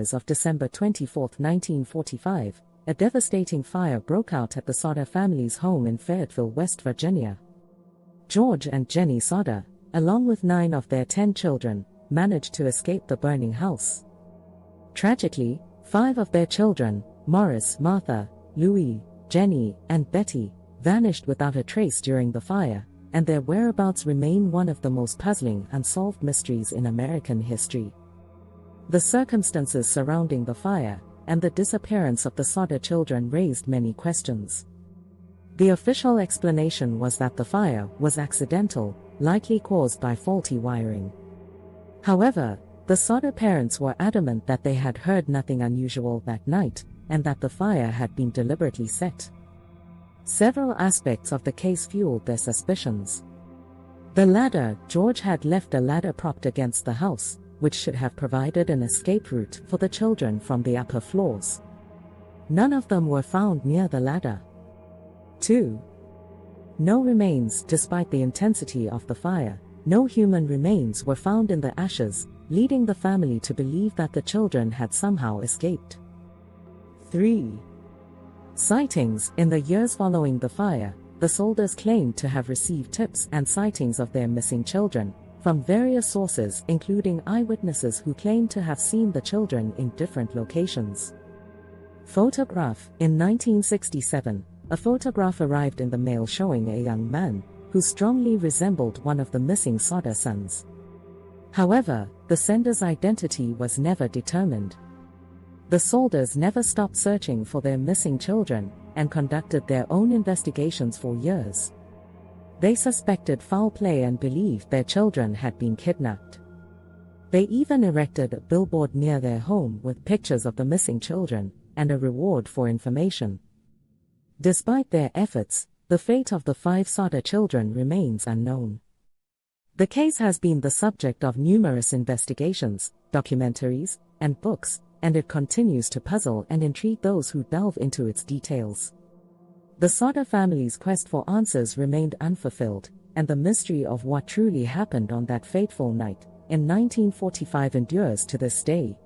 hours of December 24, 1945, a devastating fire broke out at the Sodder family's home in Fayetteville, West Virginia. George and Jennie Sodder, along with 9 of their 10 children, managed to escape the burning house. Tragically, 5 of their children, Maurice, Martha, Louis, Jennie, and Betty, vanished without a trace during the fire, and their whereabouts remain one of the most puzzling unsolved mysteries in American history. The circumstances surrounding the fire and the disappearance of the Sodder children raised many questions. The official explanation was that the fire was accidental, likely caused by faulty wiring. However, the Sodder parents were adamant that they had heard nothing unusual that night, and that the fire had been deliberately set. Several aspects of the case fueled their suspicions. The ladder: George had left a ladder propped against the house, which should have provided an escape route for the children from the upper floors. None of them were found near the ladder. 2. No remains. Despite the intensity of the fire, no human remains were found in the ashes, leading the family to believe that the children had somehow escaped. 3. Sightings. In the years following the fire, the Sodders claimed to have received tips and sightings of their missing children from various sources, including eyewitnesses who claimed to have seen the children in different locations. Photograph. In 1967, a photograph arrived in the mail showing a young man who strongly resembled one of the missing Sodder sons. However, the sender's identity was never determined. The Sodders never stopped searching for their missing children and conducted their own investigations for years. They suspected foul play and believed their children had been kidnapped. They even erected a billboard near their home with pictures of the missing children and a reward for information. Despite their efforts, the fate of the 5 Sodder children remains unknown. The case has been the subject of numerous investigations, documentaries, and books, and it continues to puzzle and intrigue those who delve into its details. The Sodder family's quest for answers remained unfulfilled, and the mystery of what truly happened on that fateful night in 1945 endures to this day.